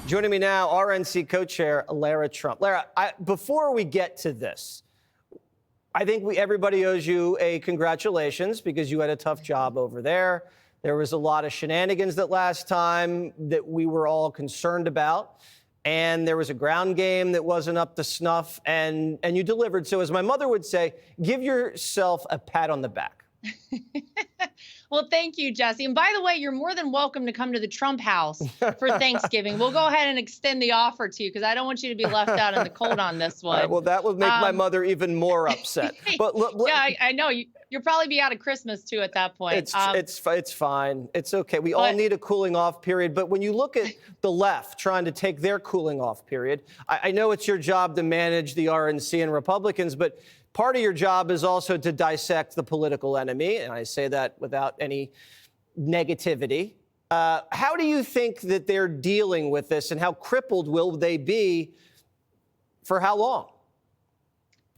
Joining me now, RNC co-chair Lara Trump. Lara, before we get to this, I think everybody owes you a congratulations because you had a tough job over there. There was a lot of shenanigans that last time that we were all concerned about. And there was a ground game that wasn't up to snuff, and you delivered. So as my mother would say, give yourself a pat on the back. Well, thank you, Jesse. And by the way, you're more than welcome to come to the Trump house for Thanksgiving. We'll go ahead and extend the offer to you because I don't want you to be left out in the cold on this one. Well, that would make my mother even more upset. But look, yeah, I know. You'll probably be out of Christmas, too, at that point. It's fine. It's okay. We all need a cooling off period. But when you look at the left trying to take their cooling off period, I know it's your job to manage the RNC and Republicans, but part of your job is also to dissect the political enemy, and I say that without any negativity. How do you think that they're dealing with this, and how crippled will they be for how long?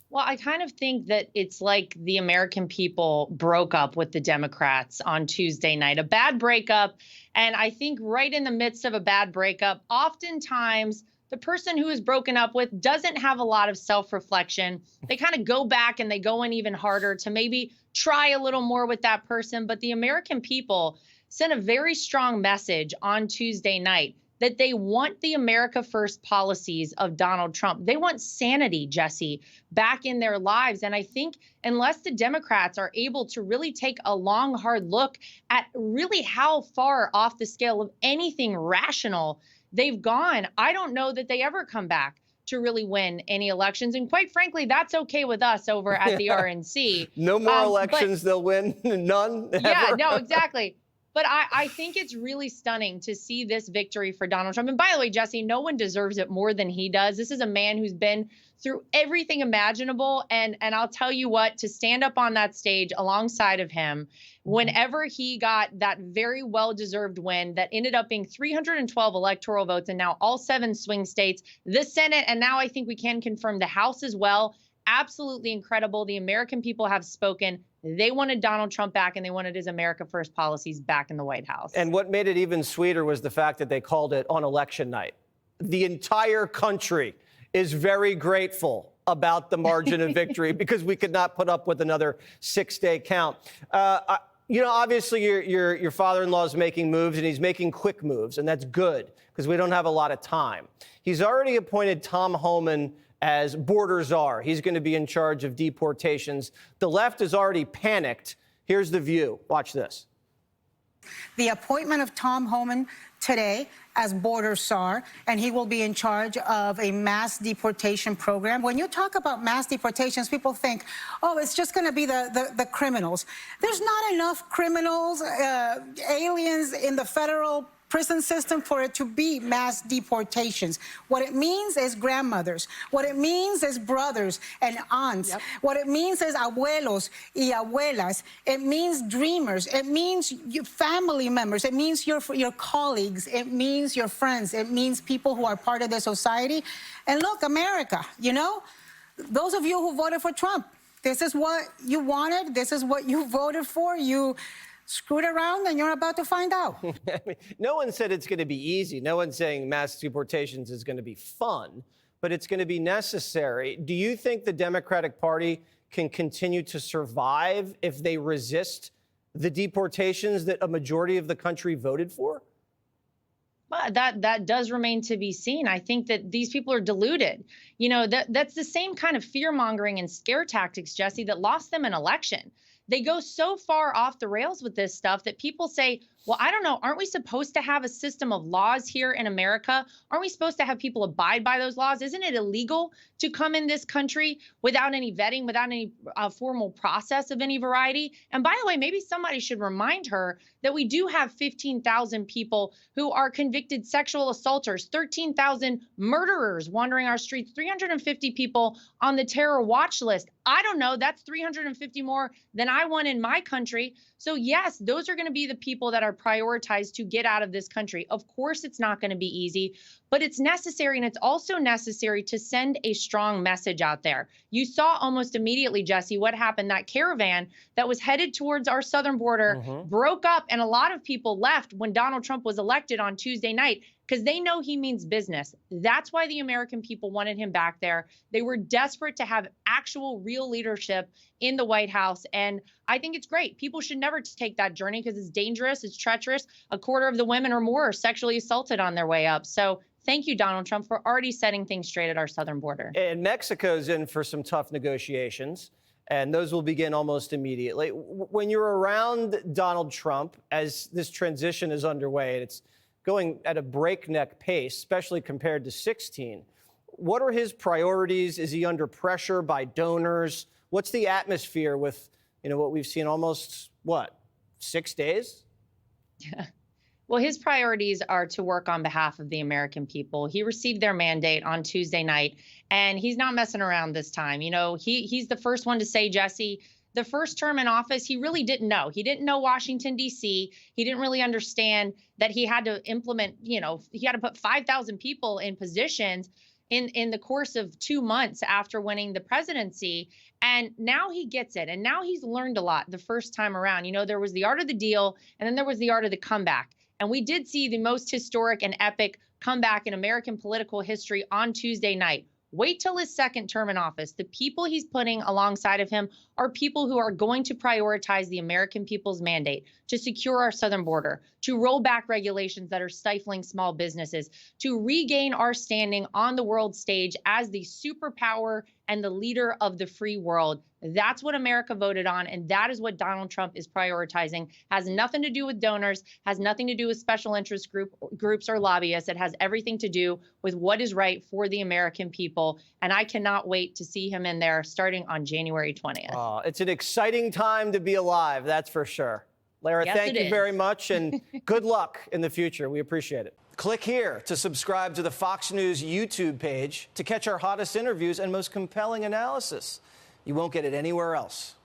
Well, I kind of think that it's like the American people broke up with the Democrats on Tuesday night, a bad breakup. And I think right in the midst of a bad breakup, oftentimes the person who is broken up with doesn't have a lot of self-reflection. They kind of go back and they go in even harder to maybe try a little more with that person. But the American people sent a very strong message on Tuesday night that they want the America First policies of Donald Trump. They want sanity, Jesse, back in their lives. And I think unless the Democrats are able to really take a long, hard look at really how far off the scale of anything rational they've gone, I don't know that they ever come back to really win any elections. And quite frankly, that's okay with us over at the RNC. No more elections, they'll win. None? Yeah, no, exactly. But I think it's really stunning to see this victory for Donald Trump. And by the way, Jesse, no one deserves it more than he does. This is a man who's been through everything imaginable. And I'll tell you what, to stand up on that stage alongside of him, whenever he got that very well-deserved win that ended up being 312 electoral votes and now all 7 swing states, the Senate, and now I think we can confirm the House as well. Absolutely incredible. The American people have spoken. They wanted Donald Trump back, and they wanted his America First policies back in the White House. And what made it even sweeter was the fact that they called it on election night. The entire country is very grateful about the margin of victory because we could not put up with another 6-day count. You know, obviously your father-in-law is making moves, and he's making quick moves, and that's good because we don't have a lot of time. He's already appointed Tom Homan as border czar. He's going to be in charge of deportations. The left is already panicked. Here's The View. Watch this. The appointment of Tom Homan today as border czar, and he will be in charge of a mass deportation program. When you talk about mass deportations, people think, oh, it's just going to be the criminals. There's not enough criminals, aliens in the federal prison system for it to be mass deportations. What it means is grandmothers. What it means is brothers and aunts. Yep. What it means is abuelos y abuelas. It means dreamers. It means your family members. It means your colleagues. It means your friends. It means people who are part of the society. And look, America, you know, those of you who voted for Trump, this is what you wanted. This is what you voted for. You screwed around, and you're about to find out. I mean, no one said it's going to be easy. No one's saying mass deportations is going to be fun, but it's going to be necessary. Do you think the Democratic Party can continue to survive if they resist the deportations that a majority of the country voted for? Well, that does remain to be seen. I think that these people are deluded. You know, that's the same kind of fear-mongering and scare tactics, Jesse, that lost them an election. They go so far off the rails with this stuff that people say, well, I don't know, aren't we supposed to have a system of laws here in America? Aren't we supposed to have people abide by those laws? Isn't it illegal to come in this country without any vetting, without any formal process of any variety? And by the way, maybe somebody should remind her that we do have 15,000 people who are convicted sexual assaulters, 13,000 murderers wandering our streets, 350 people on the terror watch list. I don't know, that's 350 more than I want in my country. So yes, those are going to be the people that are prioritized to get out of this country. Of course, it's not going to be easy, but it's necessary. And it's also necessary to send a strong message out there. You saw almost immediately, Jesse, what happened. That caravan that was headed towards our southern border broke up, and a lot of people left when Donald Trump was elected on Tuesday night. because they know he means business. That's why the American people wanted him back there. They were desperate to have actual real leadership in the White House. And I think it's great. People should never take that journey because it's dangerous, it's treacherous. A quarter of the women or more are sexually assaulted on their way up. So thank you, Donald Trump, for already setting things straight at our southern border. And Mexico's in for some tough negotiations, and those will begin almost immediately. When you're around Donald Trump as this transition is underway, and it's going at a breakneck pace, especially compared to 16, what are his priorities? Is he under pressure by donors? What's the atmosphere with, what we've seen almost, 6 days? Yeah. Well, his priorities are to work on behalf of the American people. He received their mandate on Tuesday night, and he's not messing around this time. He's the first one to say, Jesse, the first term in office, he really didn't know. He didn't know Washington, D.C. He didn't really understand that he had to implement, he had to put 5,000 people in positions in the course of 2 months after winning the presidency. And now he gets it. And now he's learned a lot the first time around. There was the art of the deal, and then there was the art of the comeback. And we did see the most historic and epic comeback in American political history on Tuesday night. Wait till his second term in office. The people he's putting alongside of him are people who are going to prioritize the American people's mandate to secure our southern border, to roll back regulations that are stifling small businesses, to regain our standing on the world stage as the superpower and the leader of the free world. That's what America voted on, and that is what Donald Trump is prioritizing. Has nothing to do with donors, has nothing to do with special interest groups or lobbyists. It has everything to do with what is right for the American people, and I cannot wait to see him in there starting on January 20th. It's an exciting time to be alive, that's for sure. Lara, Yes, thank it you is. very much, and good luck in the future. We appreciate it. Click here to subscribe to the Fox News YouTube page to catch our hottest interviews and most compelling analysis. You won't get it anywhere else.